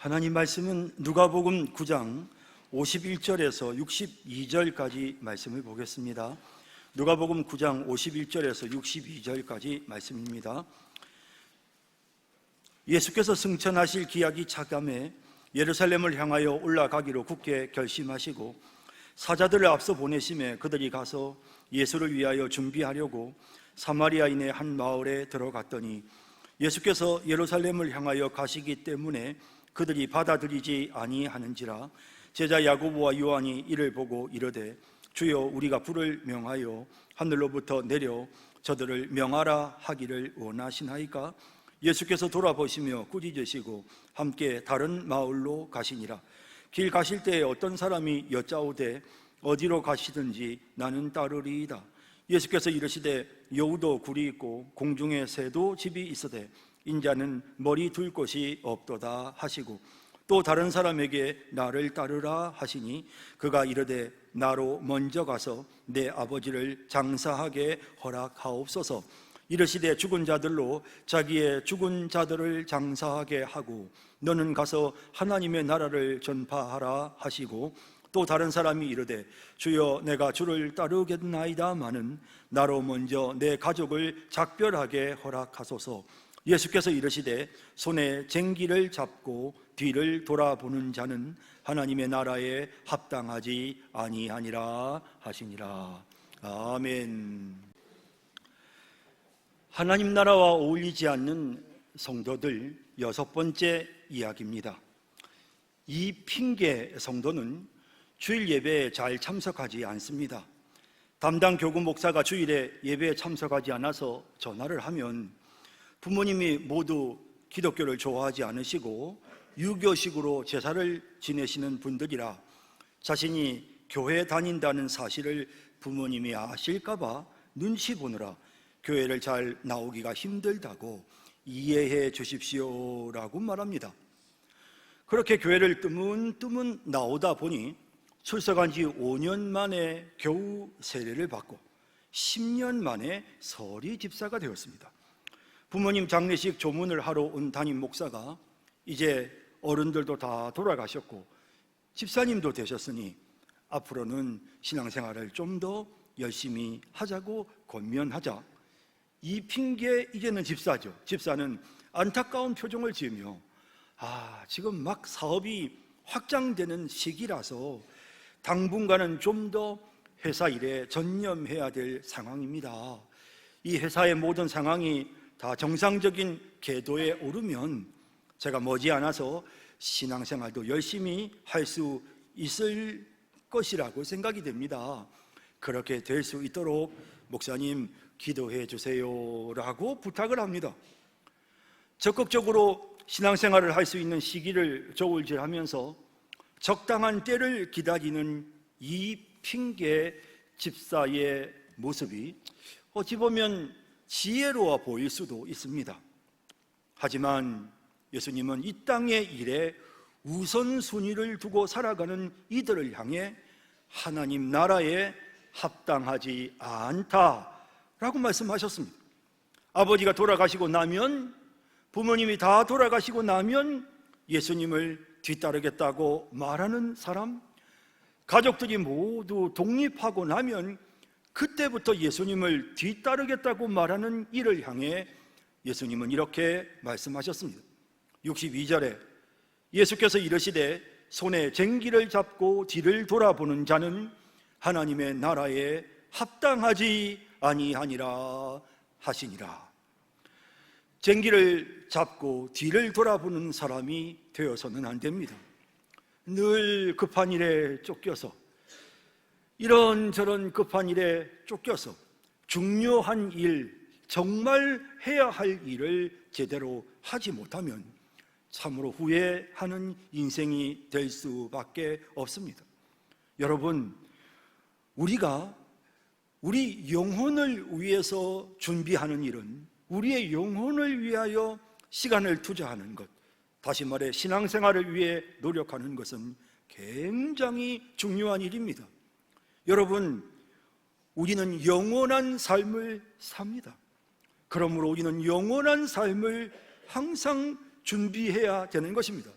하나님 말씀은 누가복음 9장 51절에서 62절까지 말씀을 보겠습니다. 누가복음 9장 51절에서 62절까지 말씀입니다. 예수께서 승천하실 기약이 차감해 예루살렘을 향하여 올라가기로 굳게 결심하시고 사자들을 앞서 보내심에 그들이 가서 예수를 위하여 준비하려고 사마리아인의 한 마을에 들어갔더니 예수께서 예루살렘을 향하여 가시기 때문에 그들이 받아들이지 아니하는지라. 제자 야고보와 요한이 이를 보고 이르되 주여, 우리가 불을 명하여 하늘로부터 내려 저들을 명하라 하기를 원하시나이까? 예수께서 돌아보시며 꾸짖으시고 함께 다른 마을로 가시니라. 길 가실 때에 어떤 사람이 여짜오되 어디로 가시든지 나는 따르리이다. 예수께서 이르시되 여우도 굴이 있고 공중에 새도 집이 있으되 인자는 머리 둘 곳이 없도다 하시고, 또 다른 사람에게 나를 따르라 하시니 그가 이르되 나로 먼저 가서 내 아버지를 장사하게 허락하옵소서. 이르시되 죽은 자들로 자기의 죽은 자들을 장사하게 하고 너는 가서 하나님의 나라를 전파하라 하시고, 또 다른 사람이 이르되 주여, 내가 주를 따르겠나이다마는 나로 먼저 내 가족을 작별하게 허락하소서. 예수께서 이르시되 손에 쟁기를 잡고 뒤를 돌아보는 자는 하나님의 나라에 합당하지 아니하니라 하시니라. 아멘. 하나님 나라와 어울리지 않는 성도들 여섯 번째 이야기입니다. 이 핑계 성도는 주일 예배에 잘 참석하지 않습니다. 담당 교구 목사가 주일에 예배에 참석하지 않아서 전화를 하면 부모님이 모두 기독교를 좋아하지 않으시고 유교식으로 제사를 지내시는 분들이라 자신이 교회 다닌다는 사실을 부모님이 아실까봐 눈치 보느라 교회를 잘 나오기가 힘들다고 이해해 주십시오라고 말합니다. 그렇게 교회를 뜨문뜨문 나오다 보니 출석한 지 5년 만에 겨우 세례를 받고 10년 만에 서리 집사가 되었습니다. 부모님 장례식 조문을 하러 온 담임 목사가 이제 어른들도 다 돌아가셨고 집사님도 되셨으니 앞으로는 신앙생활을 좀 더 열심히 하자고 권면하자. 이 핑계 이제는 집사죠. 집사는 안타까운 표정을 지으며 지금 막 사업이 확장되는 시기라서 당분간은 좀 더 회사 일에 전념해야 될 상황입니다. 이 회사의 모든 상황이 다 정상적인 궤도에 오르면 제가 머지않아서 신앙생활도 열심히 할 수 있을 것이라고 생각이 됩니다. 그렇게 될 수 있도록 목사님 기도해 주세요라고 부탁을 합니다. 적극적으로 신앙생활을 할 수 있는 시기를 저울질하면서 적당한 때를 기다리는 이 핑계 집사의 모습이 어찌 보면 지혜로워 보일 수도 있습니다. 하지만 예수님은 이 땅의 일에 우선순위를 두고 살아가는 이들을 향해 하나님 나라에 합당하지 않다라고 말씀하셨습니다. 아버지가 돌아가시고 나면, 부모님이 다 돌아가시고 나면 예수님을 뒤따르겠다고 말하는 사람, 가족들이 모두 독립하고 나면 그때부터 예수님을 뒤따르겠다고 말하는 이를 향해 예수님은 이렇게 말씀하셨습니다. 62절에 예수께서 이르시되 손에 쟁기를 잡고 뒤를 돌아보는 자는 하나님의 나라에 합당하지 아니하니라 하시니라. 쟁기를 잡고 뒤를 돌아보는 사람이 되어서는 안 됩니다. 늘 급한 일에 쫓겨서, 이런저런 급한 일에 쫓겨서 중요한 일, 정말 해야 할 일을 제대로 하지 못하면 참으로 후회하는 인생이 될 수밖에 없습니다. 여러분, 우리가 우리 영혼을 위해서 준비하는 일은, 우리의 영혼을 위하여 시간을 투자하는 것, 다시 말해 신앙생활을 위해 노력하는 것은 굉장히 중요한 일입니다. 여러분, 우리는 영원한 삶을 삽니다. 그러므로 우리는 영원한 삶을 항상 준비해야 되는 것입니다.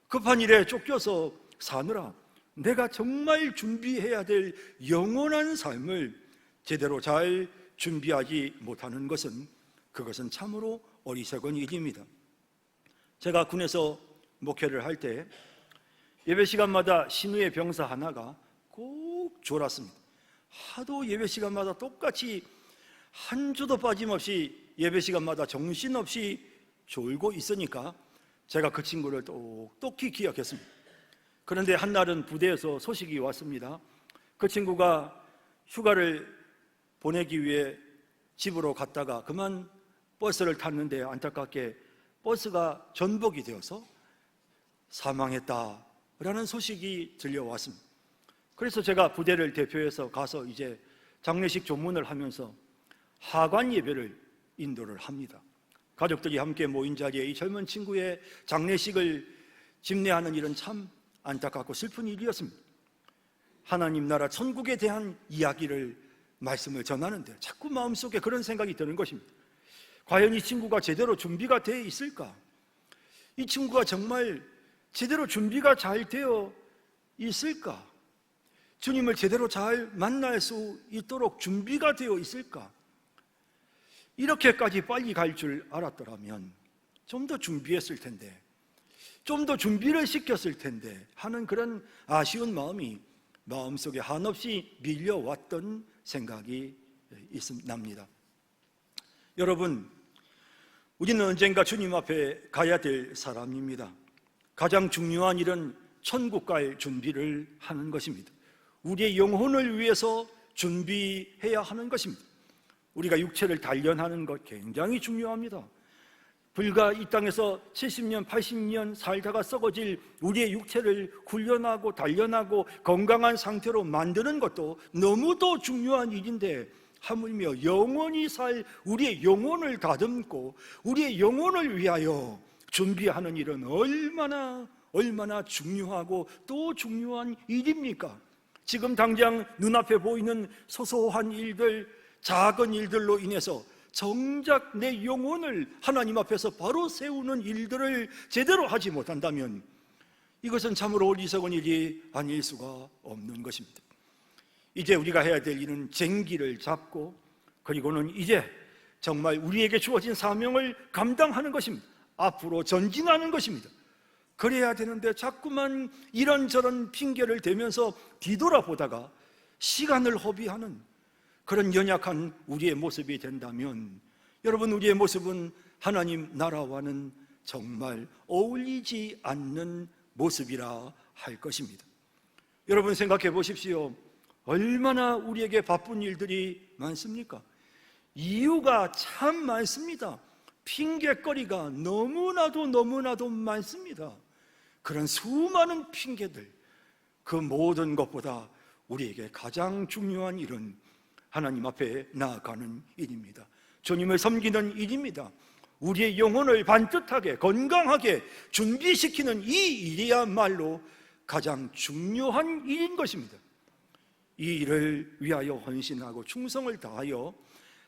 급한 일에 쫓겨서 사느라 내가 정말 준비해야 될 영원한 삶을 제대로 잘 준비하지 못하는 것은, 그것은 참으로 어리석은 일입니다. 제가 군에서 목회를 할 때 예배 시간마다 신우의 병사 하나가 꼭 졸았습니다. 하도 예배 시간마다 똑같이 한 주도 빠짐없이 예배 시간마다 정신없이 졸고 있으니까 제가 그 친구를 똑똑히 기억했습니다. 그런데 한날은 부대에서 소식이 왔습니다. 그 친구가 휴가를 보내기 위해 집으로 갔다가 그만 버스를 탔는데 안타깝게 버스가 전복이 되어서 사망했다라는 소식이 들려왔습니다. 그래서 제가 부대를 대표해서 가서 이제 장례식 조문을 하면서 하관 예배를 인도를 합니다. 가족들이 함께 모인 자리에 이 젊은 친구의 장례식을 집례하는 일은 참 안타깝고 슬픈 일이었습니다. 하나님 나라 천국에 대한 이야기를, 말씀을 전하는데 자꾸 마음속에 그런 생각이 드는 것입니다. 과연 이 친구가 제대로 준비가 되어 있을까? 이 친구가 정말 제대로 준비가 잘 되어 있을까? 주님을 제대로 잘 만날 수 있도록 준비가 되어 있을까? 이렇게까지 빨리 갈 줄 알았더라면 좀 더 준비했을 텐데, 좀 더 준비를 시켰을 텐데 하는 그런 아쉬운 마음이 마음속에 한없이 밀려왔던 생각이 납니다. 여러분, 우리는 언젠가 주님 앞에 가야 될 사람입니다. 가장 중요한 일은 천국 갈 준비를 하는 것입니다. 우리의 영혼을 위해서 준비해야 하는 것입니다. 우리가 육체를 단련하는 것 굉장히 중요합니다. 불과 이 땅에서 70년, 80년 살다가 썩어질 우리의 육체를 훈련하고 단련하고 건강한 상태로 만드는 것도 너무도 중요한 일인데, 하물며 영원히 살 우리의 영혼을 다듬고 우리의 영혼을 위하여 준비하는 일은 얼마나 중요하고 또 중요한 일입니까? 지금 당장 눈앞에 보이는 소소한 일들, 작은 일들로 인해서 정작 내 영혼을 하나님 앞에서 바로 세우는 일들을 제대로 하지 못한다면 이것은 참으로 어리석은 일이 아닐 수가 없는 것입니다. 이제 우리가 해야 될 일은 쟁기를 잡고, 그리고는 이제 정말 우리에게 주어진 사명을 감당하는 것입니다. 앞으로 전진하는 것입니다. 그래야 되는데 자꾸만 이런저런 핑계를 대면서 뒤돌아보다가 시간을 허비하는 그런 연약한 우리의 모습이 된다면, 여러분, 우리의 모습은 하나님 나라와는 정말 어울리지 않는 모습이라 할 것입니다. 여러분, 생각해 보십시오. 얼마나 우리에게 바쁜 일들이 많습니까? 이유가 참 많습니다. 핑계거리가 너무나도 많습니다. 그런 수많은 핑계들, 그 모든 것보다 우리에게 가장 중요한 일은 하나님 앞에 나아가는 일입니다. 주님을 섬기는 일입니다. 우리의 영혼을 반듯하게 건강하게 준비시키는 이 일이야말로 가장 중요한 일인 것입니다. 이 일을 위하여 헌신하고 충성을 다하여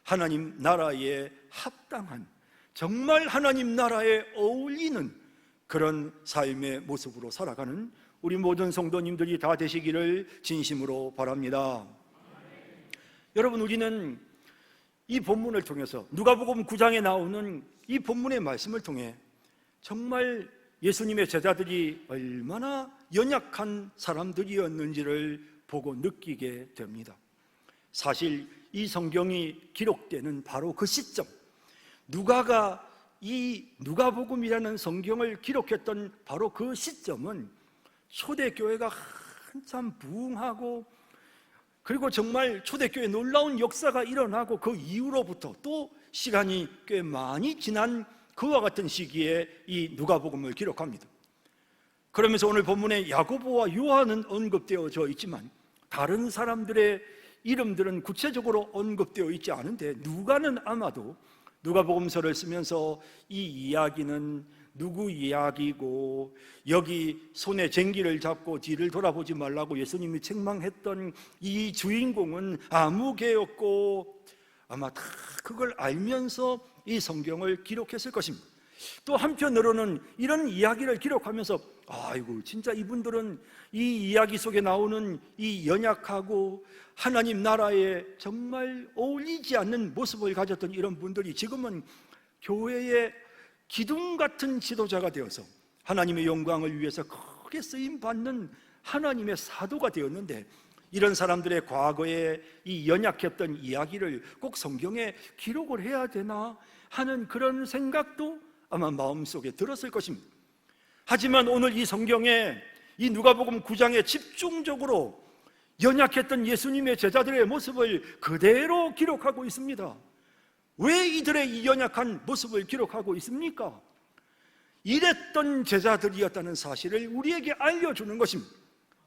하나님 나라에 합당한, 정말 하나님 나라에 어울리는 그런 삶의 모습으로 살아가는 우리 모든 성도님들이 다 되시기를 진심으로 바랍니다. 여러분, 우리는 이 본문을 통해서, 누가복음 9장에 나오는 이 본문의 말씀을 통해 정말 예수님의 제자들이 얼마나 연약한 사람들이었는지를 보고 느끼게 됩니다. 사실 이 성경이 기록되는 바로 그 시점, 누가가 이 누가복음이라는 성경을 기록했던 바로 그 시점은 초대교회가 한참 부흥하고, 그리고 정말 초대교회 놀라운 역사가 일어나고 그 이후로부터 또 시간이 꽤 많이 지난 그와 같은 시기에 이 누가복음을 기록합니다. 그러면서 오늘 본문에 야고보와 요한은 언급되어져 있지만 다른 사람들의 이름들은 구체적으로 언급되어 있지 않은데, 누가는 아마도 누가복음서를 쓰면서 이 이야기는 누구 이야기고, 여기 손에 쟁기를 잡고 뒤를 돌아보지 말라고 예수님이 책망했던 이 주인공은 아무개였고, 아마 다 그걸 알면서 이 성경을 기록했을 것입니다. 또 한편으로는 이런 이야기를 기록하면서 아이고 진짜 이분들은 이 이야기 속에 나오는 이 연약하고 하나님 나라에 정말 어울리지 않는 모습을 가졌던 이런 분들이 지금은 교회의 기둥 같은 지도자가 되어서 하나님의 영광을 위해서 크게 쓰임받는 하나님의 사도가 되었는데, 이런 사람들의 과거에 이 연약했던 이야기를 꼭 성경에 기록을 해야 되나 하는 그런 생각도 아마 마음속에 들었을 것입니다. 하지만 오늘 이 성경에 이 누가복음 9장에 집중적으로 연약했던 예수님의 제자들의 모습을 그대로 기록하고 있습니다. 왜 이들의 이 연약한 모습을 기록하고 있습니까? 이랬던 제자들이었다는 사실을 우리에게 알려주는 것입니다.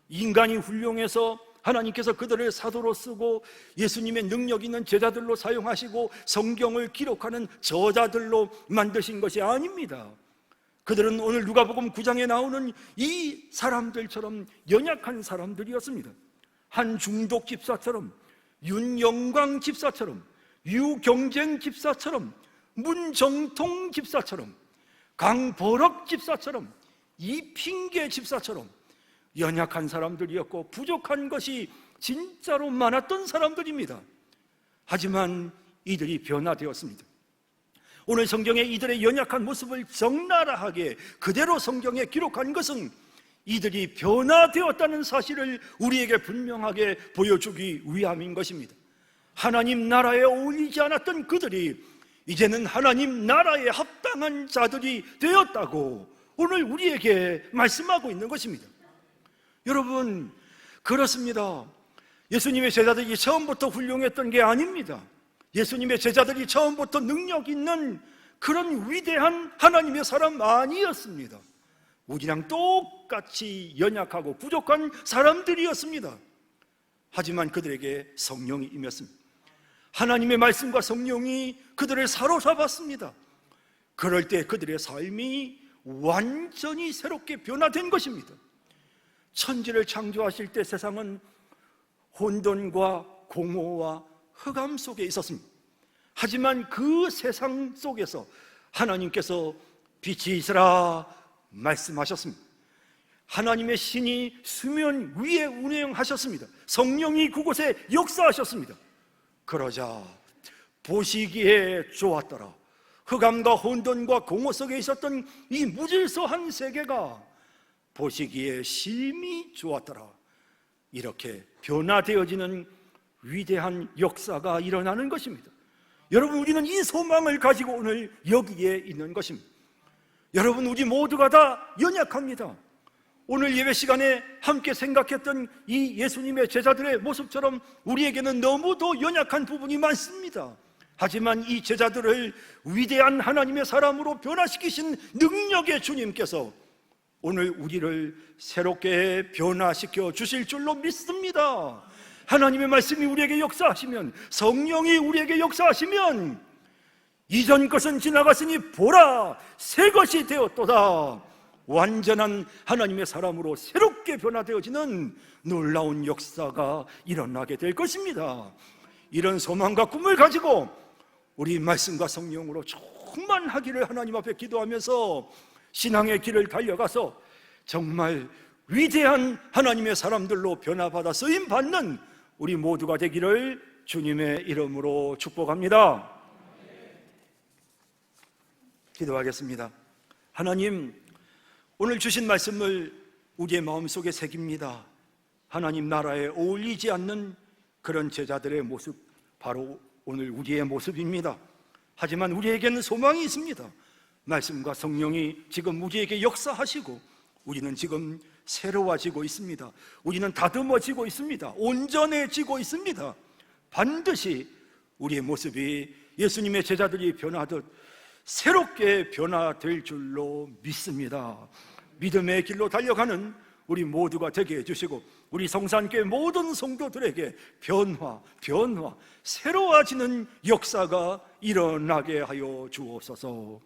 인간이 훌륭해서 하나님께서 그들을 사도로 쓰고 예수님의 능력 있는 제자들로 사용하시고 성경을 기록하는 저자들로 만드신 것이 아닙니다. 그들은 오늘 누가복음 9장에 나오는 이 사람들처럼 연약한 사람들이었습니다. 한 중독 집사처럼, 윤영광 집사처럼, 유경쟁 집사처럼, 문정통 집사처럼, 강버럭 집사처럼, 이핑계 집사처럼 연약한 사람들이었고 부족한 것이 진짜로 많았던 사람들입니다. 하지만 이들이 변화되었습니다. 오늘 성경에 이들의 연약한 모습을 적나라하게 그대로 성경에 기록한 것은 이들이 변화되었다는 사실을 우리에게 분명하게 보여주기 위함인 것입니다. 하나님 나라에 어울리지 않았던 그들이 이제는 하나님 나라에 합당한 자들이 되었다고 오늘 우리에게 말씀하고 있는 것입니다. 여러분, 그렇습니다. 예수님의 제자들이 처음부터 훌륭했던 게 아닙니다. 예수님의 제자들이 처음부터 능력 있는 그런 위대한 하나님의 사람 아니었습니다. 우리랑 똑같이 연약하고 부족한 사람들이었습니다. 하지만 그들에게 성령이 임했습니다. 하나님의 말씀과 성령이 그들을 사로잡았습니다. 그럴 때 그들의 삶이 완전히 새롭게 변화된 것입니다. 천지를 창조하실 때 세상은 혼돈과 공허와 흑암 속에 있었습니다. 하지만 그 세상 속에서 하나님께서 빛이 있으라 말씀하셨습니다. 하나님의 신이 수면 위에 운행하셨습니다. 성령이 그곳에 역사하셨습니다. 그러자 보시기에 좋았더라. 흑암과 혼돈과 공허 속에 있었던 이 무질서한 세계가 보시기에 심히 좋았더라. 이렇게 변화되어지는 위대한 역사가 일어나는 것입니다. 여러분, 우리는 이 소망을 가지고 오늘 여기에 있는 것입니다. 여러분, 우리 모두가 다 연약합니다. 오늘 예배 시간에 함께 생각했던 이 예수님의 제자들의 모습처럼 우리에게는 너무도 연약한 부분이 많습니다. 하지만 이 제자들을 위대한 하나님의 사람으로 변화시키신 능력의 주님께서 오늘 우리를 새롭게 변화시켜 주실 줄로 믿습니다. 하나님의 말씀이 우리에게 역사하시면, 성령이 우리에게 역사하시면 이전 것은 지나갔으니 보라 새 것이 되었도다. 완전한 하나님의 사람으로 새롭게 변화되어지는 놀라운 역사가 일어나게 될 것입니다. 이런 소망과 꿈을 가지고 우리 말씀과 성령으로 충만하기를 하나님 앞에 기도하면서 신앙의 길을 달려가서 정말 위대한 하나님의 사람들로 변화받아 쓰임받는 우리 모두가 되기를 주님의 이름으로 축복합니다. 기도하겠습니다. 하나님, 오늘 주신 말씀을 우리의 마음속에 새깁니다. 하나님 나라에 어울리지 않는 그런 제자들의 모습, 바로 오늘 우리의 모습입니다. 하지만 우리에게는 소망이 있습니다. 말씀과 성령이 지금 우리에게 역사하시고 우리는 지금 새로워지고 있습니다. 우리는 다듬어지고 있습니다. 온전해지고 있습니다. 반드시 우리의 모습이 예수님의 제자들이 변화하듯 새롭게 변화될 줄로 믿습니다. 믿음의 길로 달려가는 우리 모두가 되게 해주시고 우리 성산교회 모든 성도들에게 변화, 새로워지는 역사가 일어나게 하여 주옵소서.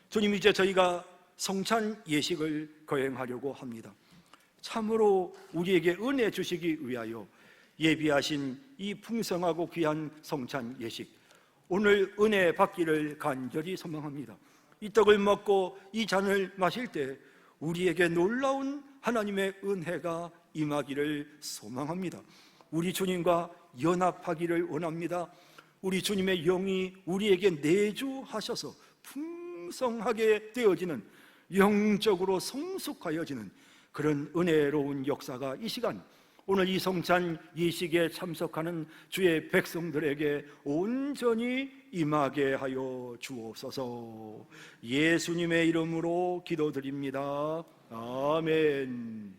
주님, 이제 저희가 성찬 예식을 거행하려고 합니다. 참으로 우리에게 은혜 주시기 위하여 예비하신 이 풍성하고 귀한 성찬 예식, 오늘 은혜 받기를 간절히 소망합니다. 이 떡을 먹고 이 잔을 마실 때 우리에게 놀라운 하나님의 은혜가 임하기를 소망합니다. 우리 주님과 연합하기를 원합니다. 우리 주님의 영이 우리에게 내주하셔서 풍성하게 되어지는, 영적으로 성숙하여지는 그런 은혜로운 역사가 이 시간, 오늘 이 성찬 예식에 참석하는 주의 백성들에게 온전히 임하게 하여 주옵소서. 예수님의 이름으로 기도드립니다. 아멘.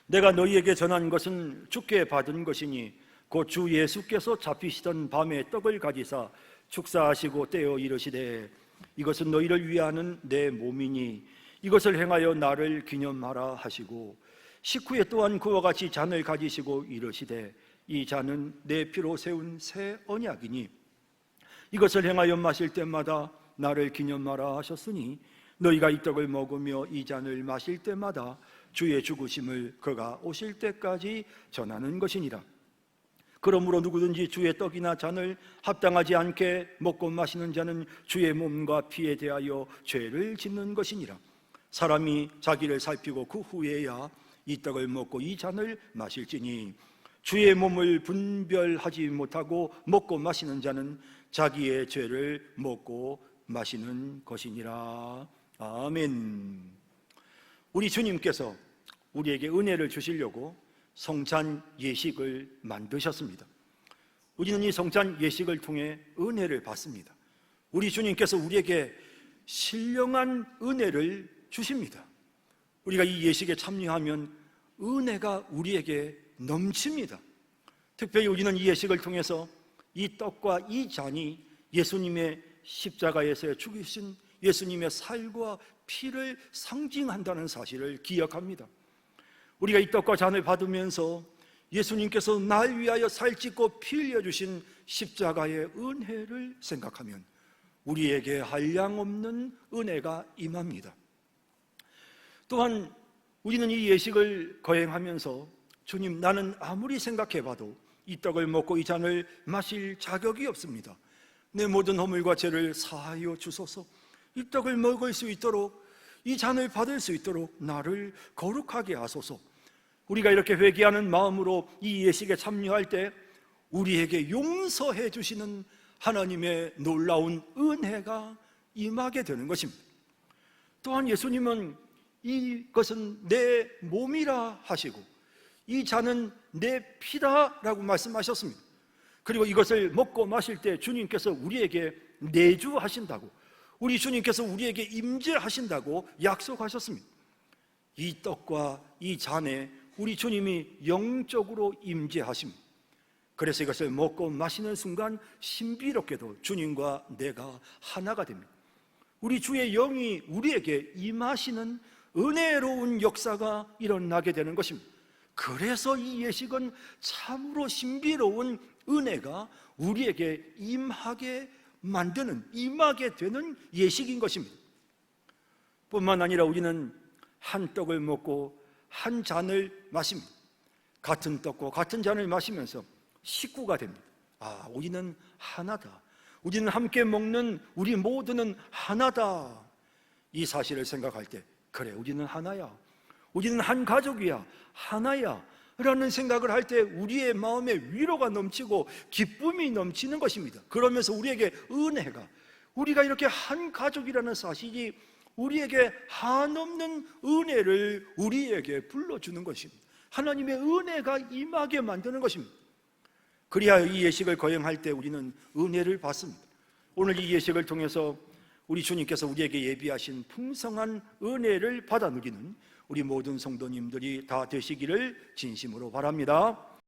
내가 너희에게 전한 것은 주께 받은 것이니 곧 주 예수께서 잡히시던 밤에 떡을 가지사 축사하시고 떼어 이르시되 이것은 너희를 위하는 내 몸이니 이것을 행하여 나를 기념하라 하시고, 식후에 또한 그와 같이 잔을 가지시고 이르시되 이 잔은 내 피로 세운 새 언약이니 이것을 행하여 마실 때마다 나를 기념하라 하셨으니 너희가 이 떡을 먹으며 이 잔을 마실 때마다 주의 죽으심을 그가 오실 때까지 전하는 것이니라. 그러므로 누구든지 주의 떡이나 잔을 합당하지 않게 먹고 마시는 자는 주의 몸과 피에 대하여 죄를 짓는 것이니라. 사람이 자기를 살피고 그 후에야 이 떡을 먹고 이 잔을 마실지니 주의 몸을 분별하지 못하고 먹고 마시는 자는 자기의 죄를 먹고 마시는 것이니라. 아멘. 우리 주님께서 우리에게 은혜를 주시려고 성찬 예식을 만드셨습니다. 우리는 이 성찬 예식을 통해 은혜를 받습니다. 우리 주님께서 우리에게 신령한 은혜를 주십니다. 우리가 이 예식에 참여하면 은혜가 우리에게 넘칩니다. 특별히 우리는 이 예식을 통해서 이 떡과 이 잔이 예수님의 십자가에서 죽으신 예수님의 살과 피를 상징한다는 사실을 기억합니다. 우리가 이 떡과 잔을 받으면서 예수님께서 날 위하여 살찢고 피 흘려주신 십자가의 은혜를 생각하면 우리에게 한량없는 은혜가 임합니다. 또한 우리는 이 예식을 거행하면서 주님, 나는 아무리 생각해봐도 이 떡을 먹고 이 잔을 마실 자격이 없습니다. 내 모든 허물과 죄를 사하여 주소서. 이 떡을 먹을 수 있도록, 이 잔을 받을 수 있도록 나를 거룩하게 하소서. 우리가 이렇게 회개하는 마음으로 이 예식에 참여할 때 우리에게 용서해 주시는 하나님의 놀라운 은혜가 임하게 되는 것입니다. 또한 예수님은 이것은 내 몸이라 하시고 이 잔은 내 피다라고 말씀하셨습니다. 그리고 이것을 먹고 마실 때 주님께서 우리에게 내주하신다고, 우리 주님께서 우리에게 임재하신다고 약속하셨습니다. 이 떡과 이 잔에 우리 주님이 영적으로 임재하십니다. 그래서 이것을 먹고 마시는 순간 신비롭게도 주님과 내가 하나가 됩니다. 우리 주의 영이 우리에게 임하시는 은혜로운 역사가 일어나게 되는 것입니다. 그래서 이 예식은 참으로 신비로운 은혜가 우리에게 임하게 만드는, 임하게 되는 예식인 것입니다. 뿐만 아니라 우리는 한 떡을 먹고 한 잔을 마십니다. 같은 떡과 같은 잔을 마시면서 식구가 됩니다. 우리는 하나다. 우리는 함께 먹는 우리 모두는 하나다. 이 사실을 생각할 때, 그래, 우리는 하나야, 우리는 한 가족이야, 하나야 라는 생각을 할 때 우리의 마음에 위로가 넘치고 기쁨이 넘치는 것입니다. 그러면서 우리에게 은혜가, 우리가 이렇게 한 가족이라는 사실이 우리에게 한없는 은혜를 우리에게 불러주는 것입니다. 하나님의 은혜가 임하게 만드는 것입니다. 그리하여 이 예식을 거행할 때 우리는 은혜를 받습니다. 오늘 이 예식을 통해서 우리 주님께서 우리에게 예비하신 풍성한 은혜를 받아 누리는 우리 모든 성도님들이 다 되시기를 진심으로 바랍니다.